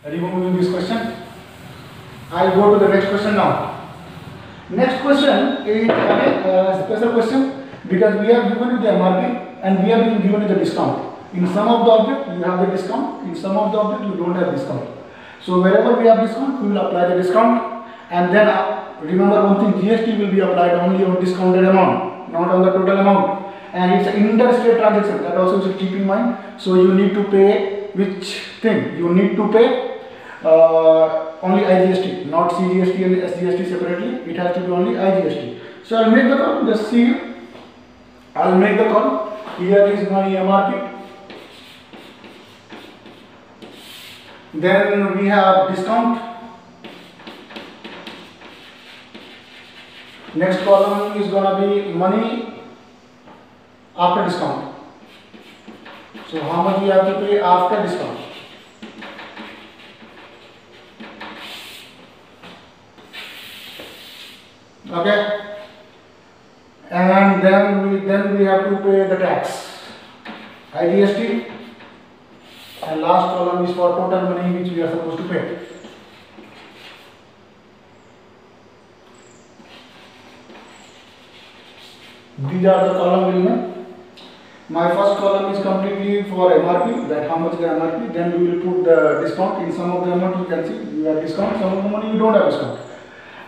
removing this question. I'll go to the next question now. Next question is again a special question because we have given you the MRP and we have been given you the discount. In some of the object you have the discount, in some of the object you don't have discount. So wherever we have discount, we will apply the discount, and then remember one thing, GST will be applied only on discounted amount, not on the total amount. And it's an interstate transaction, that also you should keep in mind. So you need to pay which thing? You need to pay only IGST, not CGST and SGST separately. It has to be only IGST. So I'll make the column, just see here. I'll make the column. Here is my MRP. Then we have discount. Next column is gonna be money after discount. So how much we have to pay after discount? Okay. And then we have to pay the tax, IGST. And last column is for total money which we are supposed to pay. These are the column element. My first column is completely for MRP, that how much the MRP. Then we will put the discount. In some of the amount you can see you have discount, some of the money you don't have discount.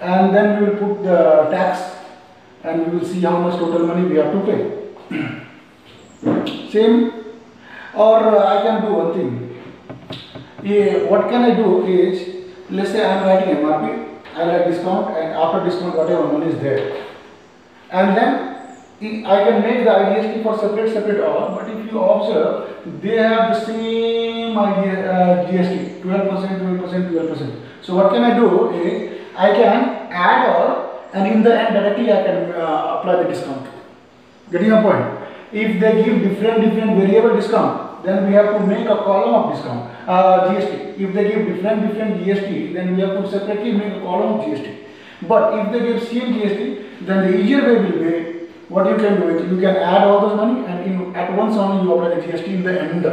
And then we will put the tax and we will see how much total money we have to pay. Same. Or I can do one thing. What can I do is, let's say I am writing MRP, I write discount, and after discount whatever money is there. And then I can make the IGST for separate all, but if you observe, they have the same GST, 12%, 12%, 12%. So what can I do is, I can add all, and in the end directly I can apply the discount. Getting a point? If they give different variable discount, then we have to make a column of discount, GST. If they give different GST, then we have to separately make a column of GST. But if they give same GST, then the easier way will be, what you can do is, you can add all those money and at once only you apply the GST in the end.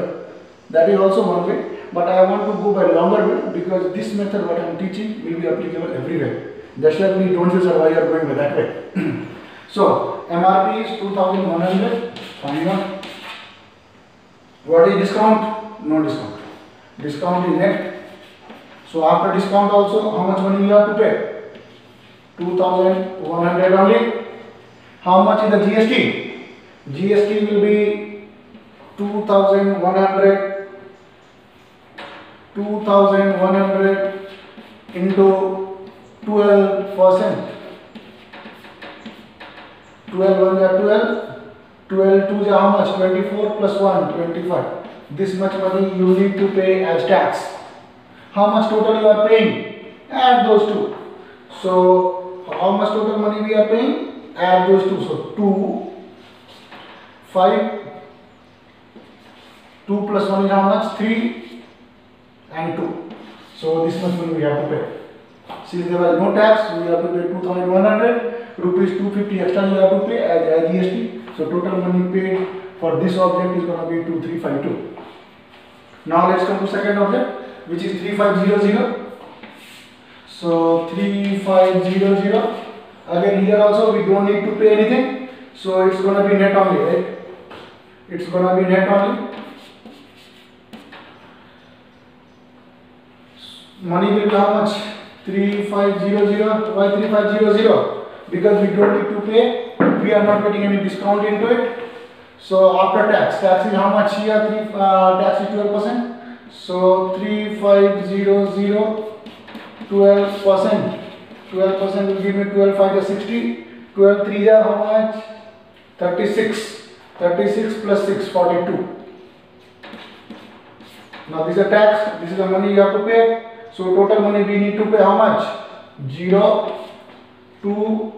That is also one way, but I want to go by longer way because this method what I am teaching will be applicable everywhere. That's why we don't use why you are going by that way. So MRP is 2100. Fine one. What is discount? No discount. Discount is net. So after discount also, how much money you have to pay? 2100 only. How much is the GST? GST will be 2100 into 12%. 12 1 is 12. 12 2 is how much? 24 plus 1, 25. This much money you need to pay as tax. How much total you are paying? Add those two. So how much total money we are paying? Add those two. So 2, 5, 2 plus 1 is how much? 3 and 2. So this much money we have to pay. Since there was no tax, we have to pay 2100 rupees, 250 extra you have to pay as GST. So total money paid for this object is going to be 2352. Now let's come to second object, which is 3500. So 3500. Again here also we don't need to pay anything. So it's going to be net only, right? It's going to be net only. Money will be how much? 3500. Why 3500? Because we don't need to pay. We are not getting any discount into it. So after tax is how much here? Tax is 12%. So 3500, 12%. 12% will give me 12 5 is 60. 12 3 is how much? 36. 36 plus 6, 42. Now this is a tax. This is the money you have to pay. So total money we need to pay how much? 0, 2,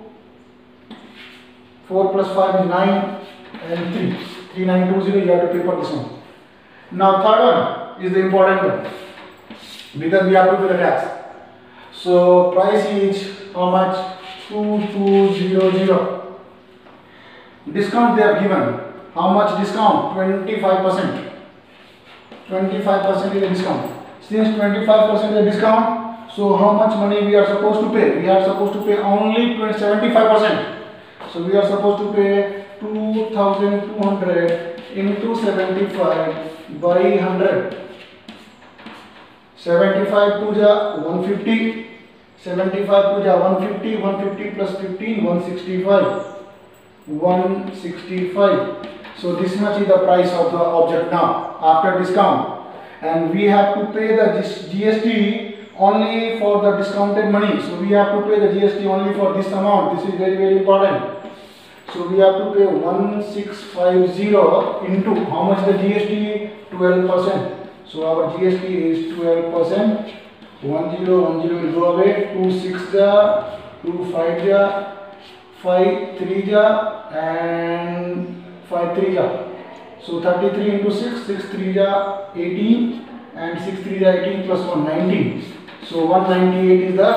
4 plus 5 is 9 and 3. 3920 you have to pay for this one. Now third one is the important one because we have to pay the tax. So price is how much? 2200. Discount they have given. How much discount? 25%. 25% is the discount. Since 25% is discount, so how much money we are supposed to pay? We are supposed to pay only 75%. So we are supposed to pay 2,200 into 75 by 100. 75 to the 150. 75 to the 150. 150 plus 15, 165. 165. So this much is the price of the object now after discount, and we have to pay the GST only for the discounted money. So we have to pay the GST only for this amount. This is very important. So we have to pay 1650 into how much the GST? 12%. So our GST is 12%. 10 will go away. 2 6 ja, 2 5 ja, 5 3 ja, and 5 3 ja. So 33 into 6, 6 3 ja 18, and 6 3 ja 18 plus 1 19. So 198 is the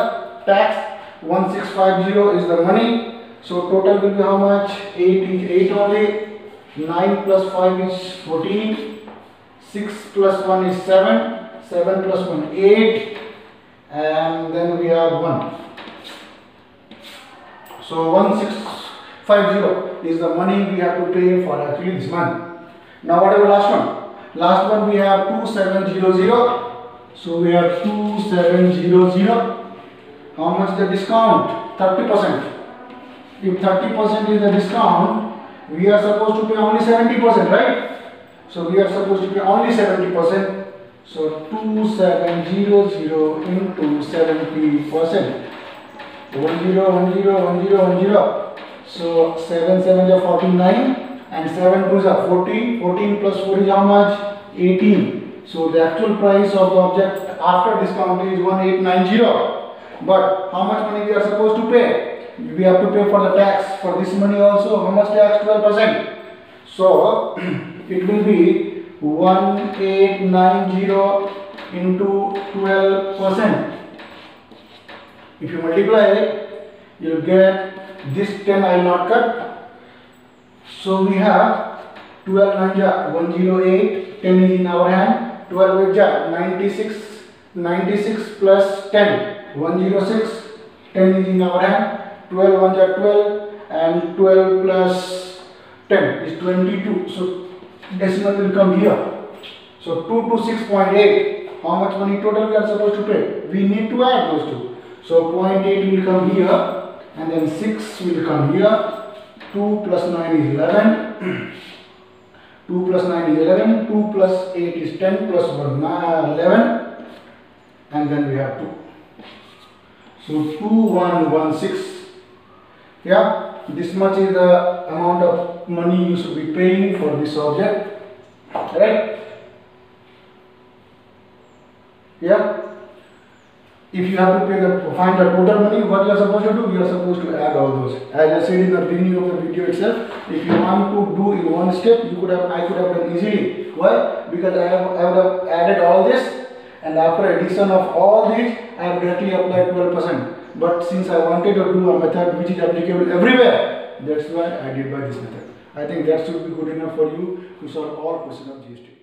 tax. 1650 is the money. So total will be how much? 8 is 8 only. 9 plus 5 is 14. 6 plus 1 is 7. 7 plus 1 8. And then we have 1. So 1650 is the money we have to pay for actually this month. Now what about last one? Last one we have 2700. So we have 2700. How much the discount? 30%. If 30% is the discount, we are supposed to pay only 70%, right? So we are supposed to pay only 70%. So 2700 into 70%. 10. So 7 7 are 49 and 7 2s are 14. 14 plus 4 is how much? 18. So the actual price of the object after discount is 1890. But how much money we are supposed to pay? We have to pay for the tax for this money also. How much tax? 12%. So it will be 1890 into 12%. If you multiply, you will get this 10 I will not cut. So we have 12 9 108, 10 is in our hand, 12 8 96, 96 plus 10, 106, 10 is in our hand, 12 1 12, and 12 plus 10 is 22. So decimal will come here. So 2 to 6.8. How much money total we are supposed to pay? We need to add those two. So 0.8 will come here, and then 6 will come here. 2 plus 9 is 11. 2 plus 9 is 11. 2 plus 8 is 10 plus 1 11. And then we have 2. So 2116. Yeah, this much is the amount of money you should be paying for this object. Right? Yeah. If you have to find the total money, what you are supposed to do? You are supposed to add all those. As I said in the beginning of the video itself, if you want to do in one step, I could have done easily. Why? Because I would have added all this, and after addition of all these, I have directly applied 12%. But since I wanted to do a method which is applicable everywhere, that's why I did by this method. I think that should be good enough for you to solve all questions of GST.